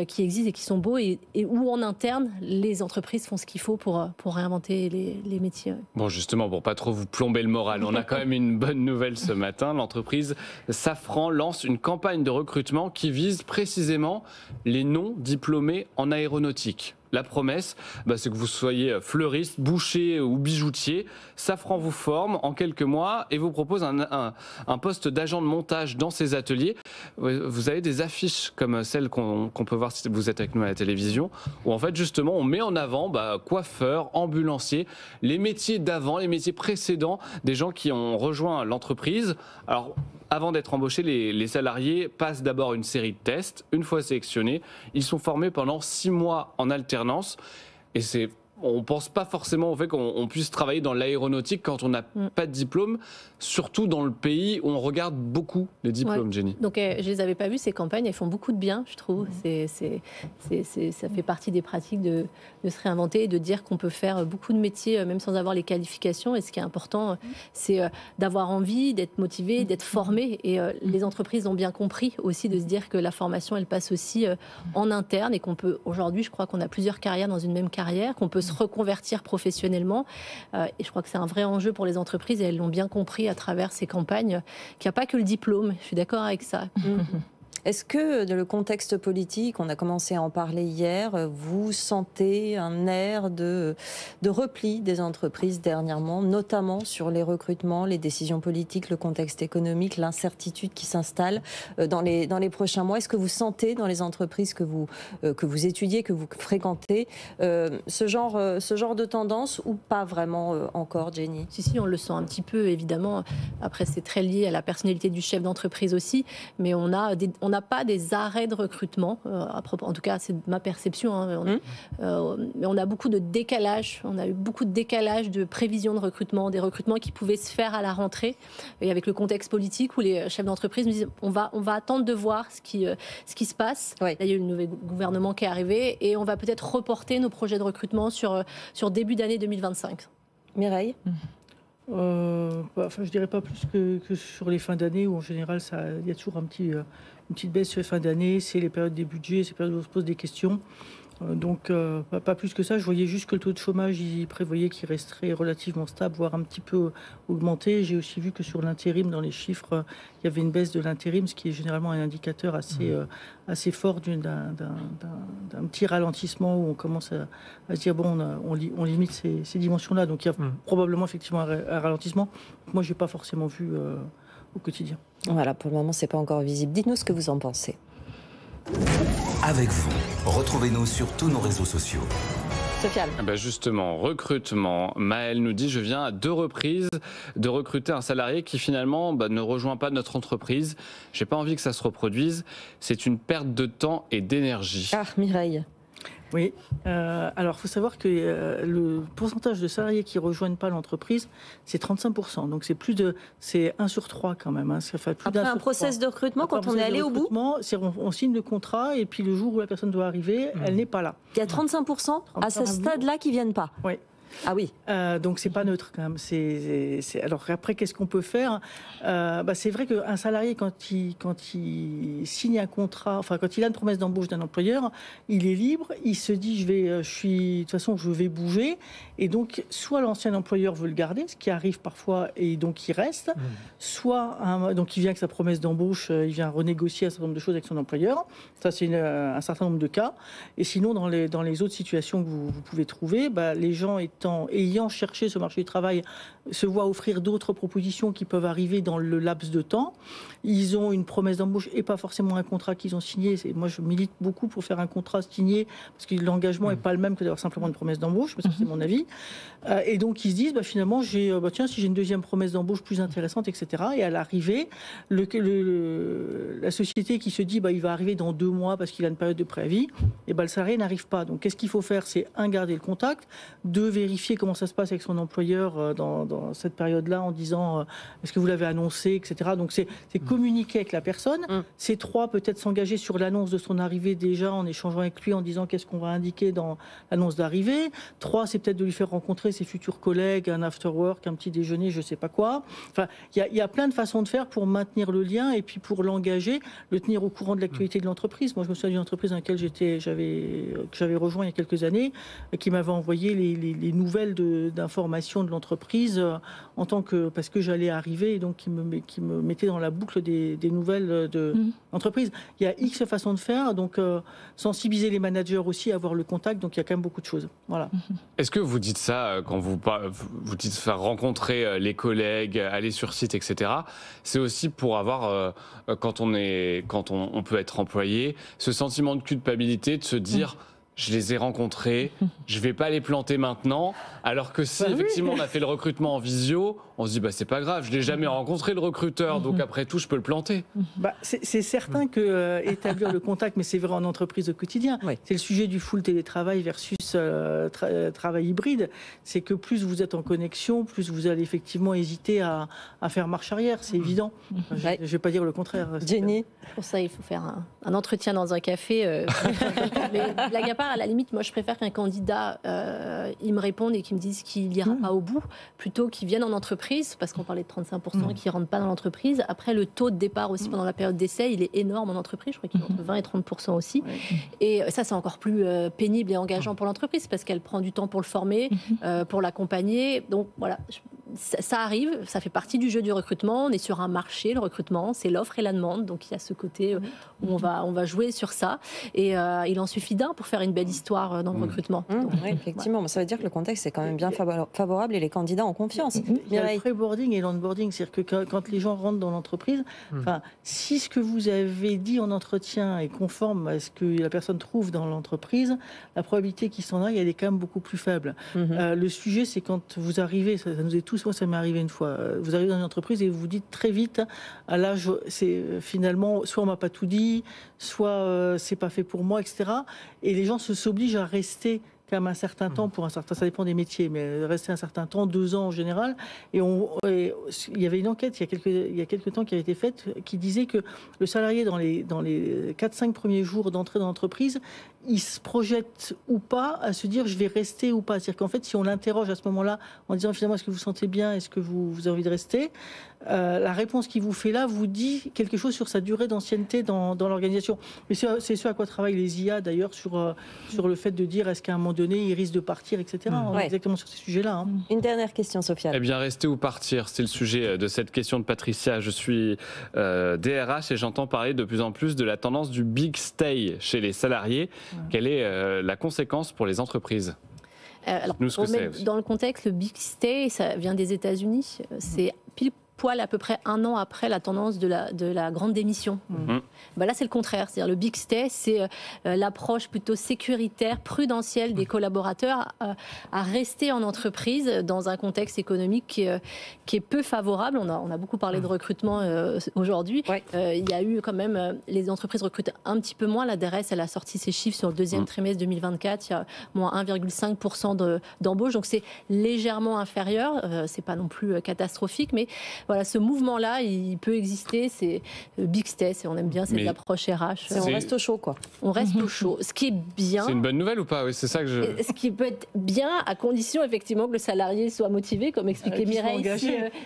qui existent et qui sont beaux, et où en interne, les entreprises font ce qu'il faut pour réinventer les métiers. Bon, justement, pour pas trop vous plomber le moral, on a quand même une bonne nouvelle ce matin. L'entreprise Safran lance une campagne de recrutement qui vise précisément les non-diplômés en aéronautique. La promesse, c'est que vous soyez fleuriste, boucher ou bijoutier. Safran vous forme en quelques mois et vous propose un poste d'agent de montage dans ses ateliers. Vous avez des affiches comme celles qu'on peut voir si vous êtes avec nous à la télévision, où en fait justement on met en avant coiffeur, ambulancier, les métiers d'avant, les métiers précédents des gens qui ont rejoint l'entreprise. Alors, avant d'être embauchés, les salariés passent d'abord une série de tests. Une fois sélectionnés, ils sont formés pendant 6 mois en alternance. Et on ne pense pas forcément au fait qu'on puisse travailler dans l'aéronautique quand on n'a pas de diplôme, surtout dans le pays où on regarde beaucoup les diplômes, Jenny. Donc, je ne les avais pas vues, ces campagnes, elles font beaucoup de bien, je trouve. Ça fait partie des pratiques de se réinventer et de dire qu'on peut faire beaucoup de métiers, même sans avoir les qualifications. Et ce qui est important, c'est d'avoir envie, d'être motivé, d'être formé. Et les entreprises ont bien compris aussi de se dire que la formation, elle passe aussi en interne et qu'on peut, aujourd'hui, je crois qu'on a plusieurs carrières dans une même carrière, qu'on peut se reconvertir professionnellement. Et je crois que c'est un vrai enjeu pour les entreprises et elles l'ont bien compris à travers ces campagnes, qu'il n'y a pas que le diplôme. Je suis d'accord avec ça. Est-ce que dans le contexte politique, on a commencé à en parler hier, vous sentez un air de repli des entreprises dernièrement, notamment sur les recrutements, les décisions politiques, le contexte économique, l'incertitude qui s'installe dans les prochains mois? Est-ce que vous sentez dans les entreprises que vous étudiez, que vous fréquentez, ce genre de tendance ou pas vraiment encore, Jenny? Si, on le sent un petit peu, évidemment. Après, c'est très lié à la personnalité du chef d'entreprise aussi, mais on a n'a pas des arrêts de recrutement, en tout cas c'est ma perception, hein, mais on a beaucoup de décalage, on a eu beaucoup de décalage de prévision de recrutement, des recrutements qui pouvaient se faire à la rentrée, et avec le contexte politique où les chefs d'entreprise me disent on va attendre de voir ce qui se passe. Oui. Là, il y a eu le nouveau gouvernement qui est arrivé et on va peut-être reporter nos projets de recrutement sur début d'année 2025. Mireille? Je dirais pas plus que sur les fins d'année où en général il y a toujours une petite baisse sur les fins d'année, c'est les périodes des budgets, c'est les périodes où on se pose des questions. Donc pas plus que ça, je voyais juste que le taux de chômage, il prévoyait qu'il resterait relativement stable, voire un petit peu augmenté. J'ai aussi vu que sur l'intérim, dans les chiffres, il y avait une baisse de l'intérim, ce qui est généralement un indicateur assez fort d'un petit ralentissement où on commence à se dire bon, on limite ces dimensions-là. Donc il y a probablement effectivement un ralentissement. Moi, je n'ai pas forcément vu au quotidien. Voilà, pour le moment, c'est pas encore visible. Dites-nous ce que vous en pensez. Avec vous, retrouvez-nous sur tous nos réseaux sociaux. Sofiane. Justement, recrutement. Maëlle nous dit, je viens à 2 reprises de recruter un salarié qui finalement ne rejoint pas notre entreprise. J'ai pas envie que ça se reproduise. C'est une perte de temps et d'énergie. Ah, Mireille. Oui, alors il faut savoir que le pourcentage de salariés qui ne rejoignent pas l'entreprise, c'est 35%. Donc c'est 1 sur 3 quand même. Hein. Ça fait plus Après un process de recrutement, quand on est allé au bout, on signe le contrat et puis le jour où la personne doit arriver, elle n'est pas là. Il y a 35% à ce stade-là qui ne viennent pas. Oui. Ah oui. Donc c'est pas neutre quand même. Alors après, qu'est-ce qu'on peut faire ? C'est vrai qu'un salarié, quand il signe un contrat, enfin quand il a une promesse d'embauche d'un employeur, il est libre. Il se dit de toute façon je vais bouger. Et donc soit l'ancien employeur veut le garder, ce qui arrive parfois, et donc il reste. Soit donc il vient avec sa promesse d'embauche, il vient renégocier un certain nombre de choses avec son employeur. Ça c'est un certain nombre de cas. Et sinon dans les autres situations que vous pouvez trouver, les gens ayant cherché ce marché du travail se voient offrir d'autres propositions qui peuvent arriver dans le laps de temps. Ils ont une promesse d'embauche et pas forcément un contrat qu'ils ont signé. Moi, je milite beaucoup pour faire un contrat signé parce que l'engagement n'est pas le même que d'avoir simplement une promesse d'embauche, parce que c'est mon avis. Et donc, ils se disent, finalement, si j'ai une deuxième promesse d'embauche plus intéressante, etc. Et à l'arrivée, la société qui se dit, il va arriver dans 2 mois parce qu'il a une période de préavis, et le salarié n'arrive pas. Donc, qu'est-ce qu'il faut faire ? C'est garder le contact, 2, vérifier comment ça se passe avec son employeur dans cette période-là en disant est-ce que vous l'avez annoncé, etc. Donc c'est communiquer avec la personne. C'est 3, peut-être s'engager sur l'annonce de son arrivée déjà en échangeant avec lui en disant qu'est-ce qu'on va indiquer dans l'annonce d'arrivée. 3, c'est peut-être de lui faire rencontrer ses futurs collègues, un after work, un petit déjeuner, je ne sais pas quoi. Enfin, il y a plein de façons de faire pour maintenir le lien et puis pour l'engager, le tenir au courant de l'actualité de l'entreprise. Moi, je me souviens d'une entreprise dans laquelle j'avais rejoint il y a quelques années, qui m'avait envoyé les nouvelles d'informations de l'entreprise parce que j'allais arriver et donc qui me mettait dans la boucle des nouvelles de l'entreprise. Il y a X façons de faire, donc sensibiliser les managers aussi à avoir le contact, donc il y a quand même beaucoup de choses. Voilà. Est-ce que vous dites ça quand vous dites faire rencontrer les collègues, aller sur site, etc. C'est aussi pour avoir, quand on peut être employé, ce sentiment de culpabilité de se dire je les ai rencontrés, je vais pas les planter maintenant, alors que si effectivement on a fait le recrutement en visio, on se dit c'est pas grave, je l'ai jamais rencontré le recruteur, donc après tout je peux le planter. C'est certain que établir le contact, mais c'est vrai en entreprise au quotidien, c'est le sujet du full télétravail versus travail hybride, c'est que plus vous êtes en connexion, plus vous allez effectivement hésiter à faire marche arrière, c'est évident. Je vais pas dire le contraire. Jenny, pour ça il faut faire un entretien dans un café. Mais blague à part, à la limite, moi je préfère qu'un candidat il me réponde et qu'il me dise qu'il n'ira pas au bout, plutôt qu'il vienne en entreprise, parce qu'on parlait de 35% qui ne rentrent pas dans l'entreprise. Après, le taux de départ aussi pendant la période d'essai, il est énorme en entreprise, je crois qu'il est entre 20 et 30% aussi. Et ça, c'est encore plus pénible et engageant pour l'entreprise, parce qu'elle prend du temps pour le former, pour l'accompagner. Donc voilà, ça arrive, ça fait partie du jeu du recrutement. On est sur un marché, le recrutement, c'est l'offre et la demande. Donc il y a ce côté où on va jouer sur ça. Et il en suffit d'un pour faire une belle histoire dans le recrutement. Donc, effectivement, ça veut dire que le contexte est quand même bien favorable et les candidats ont confiance. Il y a le pré-boarding et l'onboarding, c'est-à-dire que quand les gens rentrent dans l'entreprise, si ce que vous avez dit en entretien est conforme à ce que la personne trouve dans l'entreprise, la probabilité qu'il s'en aille, elle est quand même beaucoup plus faible. Le sujet, c'est quand vous arrivez, ça nous est tous parce que moi, ça m'est arrivé une fois. Vous arrivez dans une entreprise et vous vous dites très vite, à l'âge, c'est finalement, soit on m'a pas tout dit, soit c'est pas fait pour moi, etc. Et les gens s'obligent à rester quand même un certain temps, pour un certain, ça dépend des métiers, mais rester un certain temps, 2 ans en général. Et il y avait une enquête il y a quelques temps qui avait été faite qui disait que le salarié dans les 4-5 premiers jours d'entrée dans l'entreprise, il se projette ou pas à se dire je vais rester ou pas. C'est-à-dire qu'en fait, si on l'interroge à ce moment-là en disant finalement est-ce que vous vous sentez bien, est-ce que vous avez envie de rester, la réponse qu'il vous fait là vous dit quelque chose sur sa durée d'ancienneté dans l'organisation. Et c'est ce à quoi travaillent les IA d'ailleurs sur le fait de dire est-ce qu'à un moment donné il risque de partir, etc. On est exactement sur ces sujets-là. Hein. Une dernière question, Sofiane. Eh bien, rester ou partir, c'est le sujet de cette question de Patricia. Je suis DRH et j'entends parler de plus en plus de la tendance du big stay chez les salariés. Quelle est la conséquence pour les entreprises ? Alors, dans le contexte, le big stay, ça vient des États-Unis. C'est pile poil à peu près 1 an après la tendance de la grande démission. Là, c'est le contraire. C'est-à-dire le big stay, c'est l'approche plutôt sécuritaire, prudentielle des collaborateurs à rester en entreprise dans un contexte économique qui est peu favorable. On a beaucoup parlé de recrutement aujourd'hui. Il y a eu quand même, les entreprises recrutent un petit peu moins. La DRS, elle a sorti ses chiffres sur le deuxième trimestre 2024. Il y a moins 1,5% d'embauche. Donc, c'est légèrement inférieur. C'est pas non plus catastrophique, mais voilà, ce mouvement-là, il peut exister. C'est big stay, on aime bien cette approche RH. On reste au chaud, quoi. On reste au chaud. Ce qui est bien. C'est une bonne nouvelle ou pas ? Oui, c'est ça que je. Ce qui peut être bien, à condition effectivement que le salarié soit motivé, comme expliquait Mireille,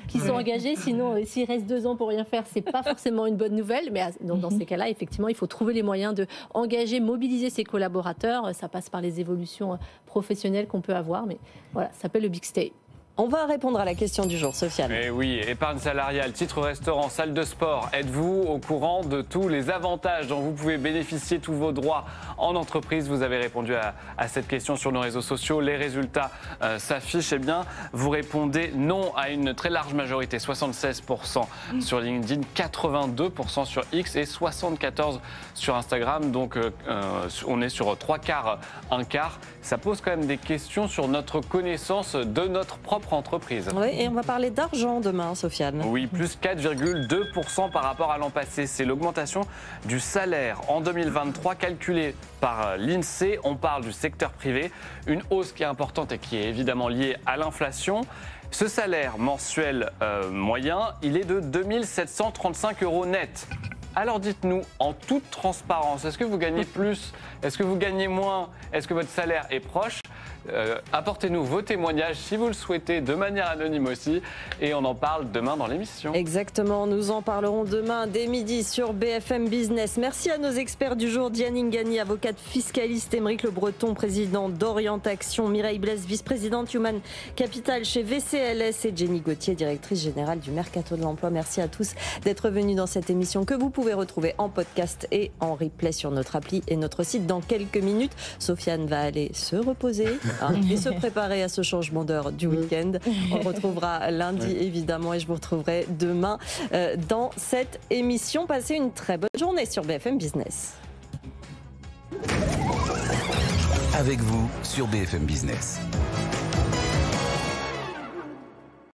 qui sont engagés. Sinon, s'il reste 2 ans pour rien faire, c'est pas forcément une bonne nouvelle. Mais dans ces cas-là, effectivement, il faut trouver les moyens de engager, mobiliser ses collaborateurs. Ça passe par les évolutions professionnelles qu'on peut avoir. Mais voilà, ça s'appelle le big stay. On va répondre à la question du jour, Sofiane. Mais oui, épargne salariale, titre restaurant, salle de sport. Êtes-vous au courant de tous les avantages dont vous pouvez bénéficier, tous vos droits en entreprise ? Vous avez répondu à cette question sur nos réseaux sociaux. Les résultats s'affichent. Eh bien, vous répondez non à une très large majorité, 76% sur LinkedIn, 82% sur X et 74% sur Instagram. Donc, on est sur 3 quarts, 1 quart. Ça pose quand même des questions sur notre connaissance de notre propre entreprise. Oui, et on va parler d'argent demain, Sofiane. Oui, plus 4,2% par rapport à l'an passé. C'est l'augmentation du salaire en 2023 calculée par l'INSEE. On parle du secteur privé. Une hausse qui est importante et qui est évidemment liée à l'inflation. Ce salaire mensuel moyen, il est de 2 735 € net. Alors dites-nous, en toute transparence, est-ce que vous gagnez plus ? Est-ce que vous gagnez moins ? Est-ce que votre salaire est proche ? Apportez-nous vos témoignages si vous le souhaitez, de manière anonyme aussi, et on en parle demain dans l'émission. Exactement, nous en parlerons demain dès midi sur BFM Business. Merci à nos experts du jour, Diane Ingani, avocate fiscaliste, Émeric Le Breton, président d'Orientation, Mireille Blaise, vice-présidente Human Capital chez VCLS et Jenny Gauthier, directrice générale du Mercato de l'Emploi. Merci à tous d'être venus dans cette émission que vous pouvez retrouver en podcast et en replay sur notre appli et notre site dans quelques minutes. Sofiane va aller se reposer et se préparer à ce changement d'heure du week-end. On retrouvera lundi évidemment et je vous retrouverai demain dans cette émission. Passez une très bonne journée sur BFM Business. Avec vous sur BFM Business.